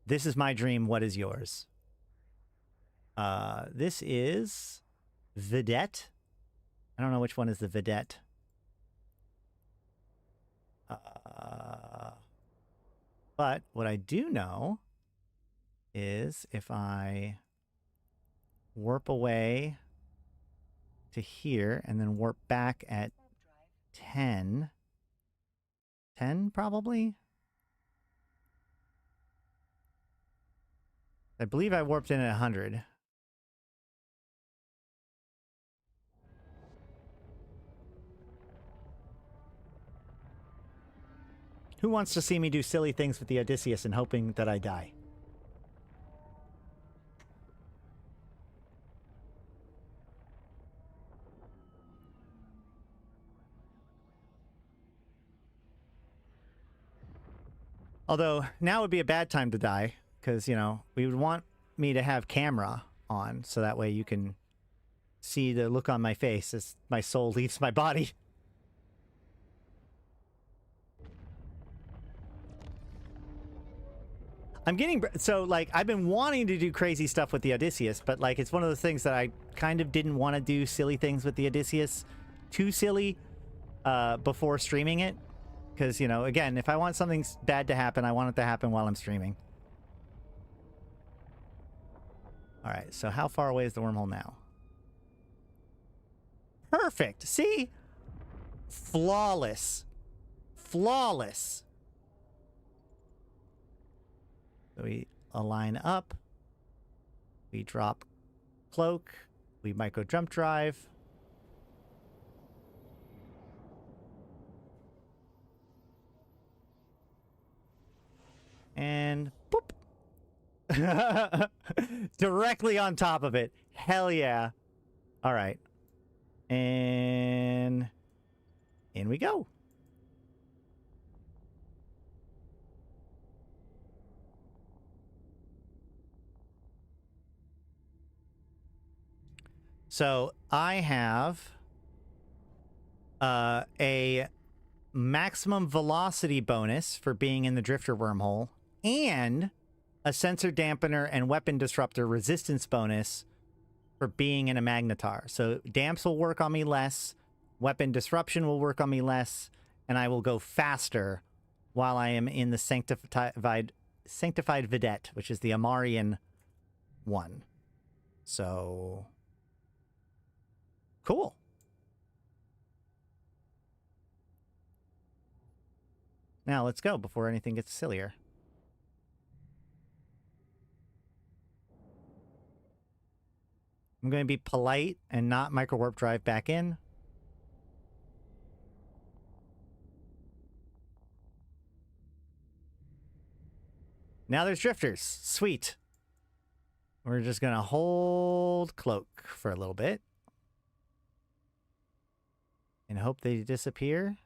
This is my dream. What is yours? This is Vedette. I don't know which one is the Vedette. But what I do know is if I warp away to here and then warp back at 10. 10 probably? I believe I warped in at 100. Who wants to see me do silly things with the Odysseus and hoping that I die? Although, now would be a bad time to die, because, you know, we would want me to have camera on, so that way you can see the look on my face as my soul leaves my body. I'm getting... So, like, I've been wanting to do crazy stuff with the Odysseus, but, like, it's one of those things that I kind of didn't want to do silly things with the Odysseus. Too silly before streaming it. Because, you know, again, if I want something bad to happen, I want it to happen while I'm streaming. Alright, so how far away is the wormhole now? Perfect! See? Flawless. Flawless. So we align up. We drop cloak. We micro jump drive. And boop. Directly on top of it. Hell yeah. All right. And in we go. So I have a maximum velocity bonus for being in the Drifter wormhole and a sensor dampener and weapon disruptor resistance bonus for being in a magnetar. So damps will work on me less, weapon disruption will work on me less, and I will go faster while I am in the sanctified Vedette, which is the Amarian one. So cool. Now let's go before anything gets sillier. I'm going to be polite and not micro warp drive back in. Now there's drifters. Sweet. We're just going to hold cloak for a little bit. And hope they disappear.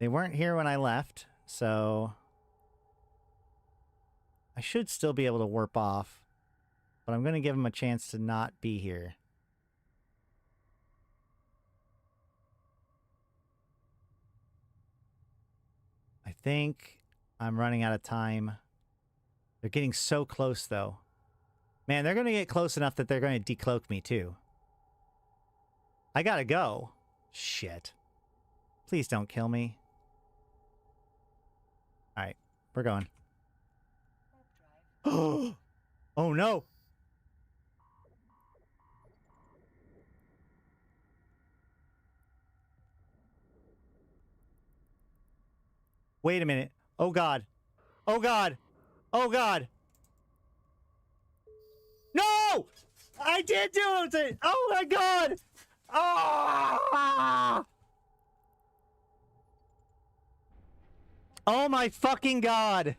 They weren't here when I left, so I should still be able to warp off, but I'm going to give them a chance to not be here. I think I'm running out of time. They're getting so close, though. Man, they're going to get close enough that they're going to decloak me, too. I gotta go. Shit. Please don't kill me. Alright, we're going. Oh no! Wait a minute. Oh god. Oh god. Oh god. No! I did do it! Oh my god! Oh! Oh my fucking god!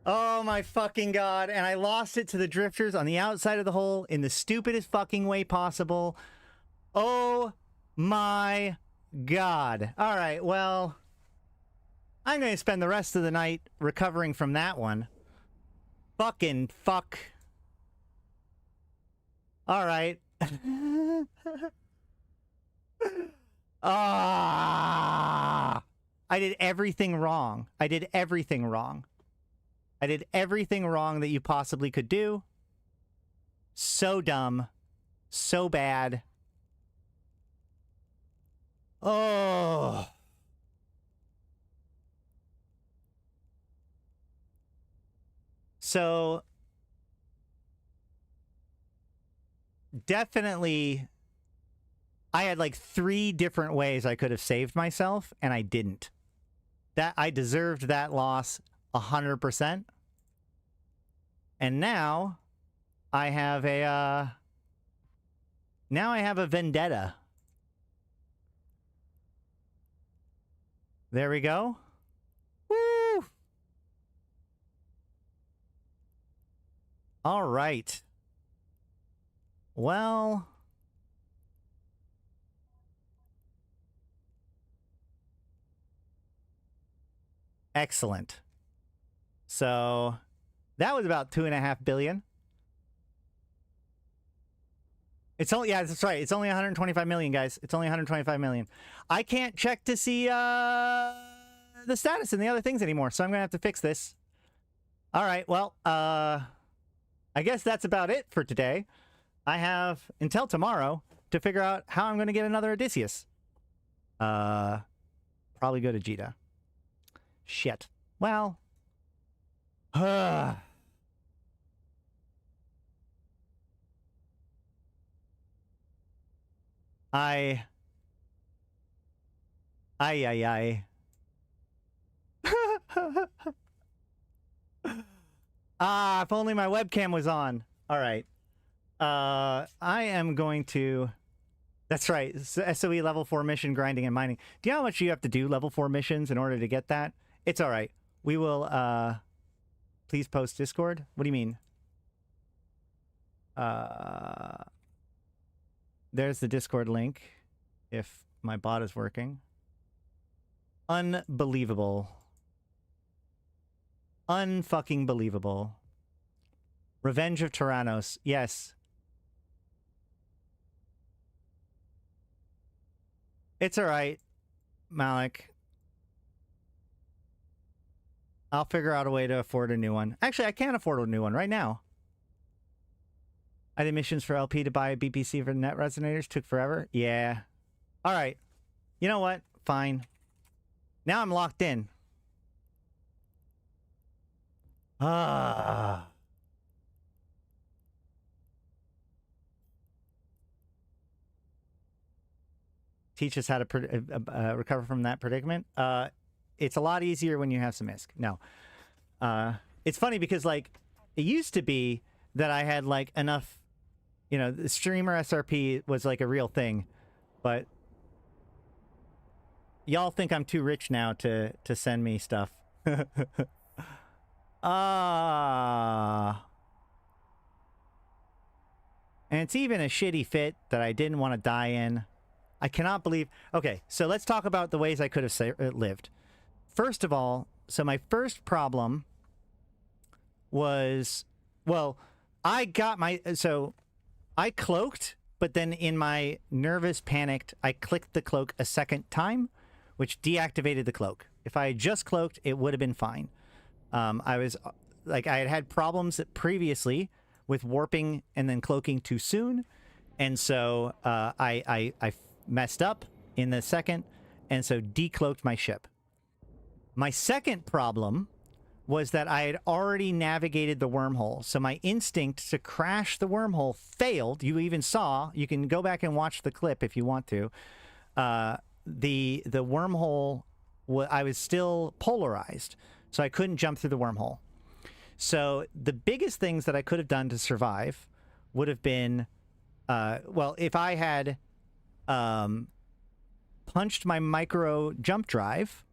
Oh my fucking god. And I lost it to the drifters on the outside of the hole in the stupidest fucking way possible. Oh my god. Alright, well, I'm going to spend the rest of the night recovering from that one. Fucking fuck. Alright. Ah. I did everything wrong. I did everything wrong. I did everything wrong that you possibly could do. So dumb. So bad. Oh. So definitely I had like 3 different ways I could have saved myself, and I didn't. That I deserved that loss 100%. And now I have a vendetta. There we go. Woo! All right. Well, excellent. So that was about 2.5 billion. It's only, yeah, that's right. It's only 125 million, guys. It's only 125 million. I can't check to see the status and the other things anymore, so I'm gonna have to fix this. All right, well, I guess that's about it for today. I have until tomorrow to figure out how I'm gonna get another Odysseus. Probably go to Jita. Shit. Well. I. Ah, if only my webcam was on. All right. I am going to... That's right. SOE level 4 mission grinding and mining. Do you know how much you have to do level 4 missions in order to get that? It's all right. We will, please post Discord. What do you mean? There's the Discord link, if my bot is working. Unbelievable. Unfucking believable. Revenge of Tyrannos. Yes. It's all right, Malak. I'll figure out a way to afford a new one. Actually, I can't afford a new one right now. I did missions for LP to buy a BPC for net resonators. Took forever. Yeah. All right. You know what? Fine. Now I'm locked in. Ah. Teach us how to recover from that predicament. It's a lot easier when you have some ISK. No. It's funny because, like, it used to be that I had, like, enough, you know, the streamer SRP was, like, a real thing. But y'all think I'm too rich now to send me stuff. And it's even a shitty fit that I didn't want to die in. I cannot believe... Okay, so let's talk about the ways I could have lived. First of all, so my first problem was... Well, I got my... So, I cloaked, but then in my nervous panicked, I clicked the cloak a second time, which deactivated the cloak. If I had just cloaked, it would have been fine. I was... Like, I had had problems previously with warping and then cloaking too soon. And so, I messed up in the second, and so decloaked my ship. My second problem was that I had already navigated the wormhole, so my instinct to crash the wormhole failed. You even saw, you can go back and watch the clip if you want to. The wormhole, I was still polarized, so I couldn't jump through the wormhole. So the biggest things that I could have done to survive would have been, well, if I had punched my micro jump drive.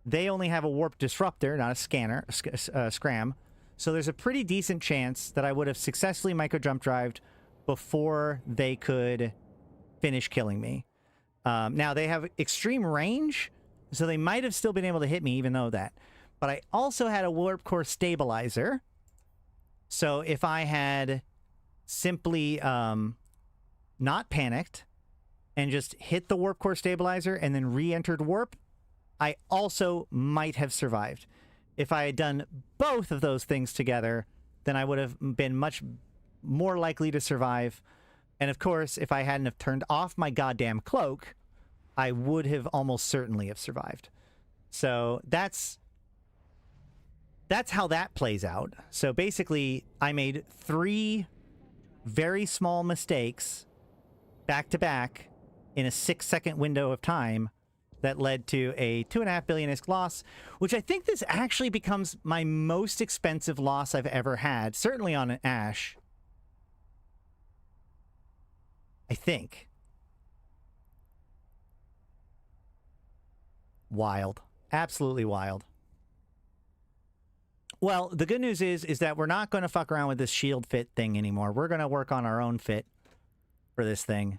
They only have a warp disruptor, not a scanner, scram. So there's a pretty decent chance that I would have successfully micro jump drived before they could finish killing me. Now they have extreme range, so they might have still been able to hit me even though that. But I also had a warp core stabilizer. So if I had simply not panicked and just hit the warp core stabilizer and then re-entered warp, I also might have survived. If I had done both of those things together, then I would have been much more likely to survive. And of course, if I hadn't have turned off my goddamn cloak, I would have almost certainly have survived. So that's how that plays out. So basically, I made 3 very small mistakes back to back in a 6-second window of time that led to a 2.5 billion ISK loss, which I think this actually becomes my most expensive loss I've ever had, certainly on an Ash. I think. Wild. Absolutely wild. Well, the good news is that we're not going to fuck around with this shield fit thing anymore. We're going to work on our own fit for this thing.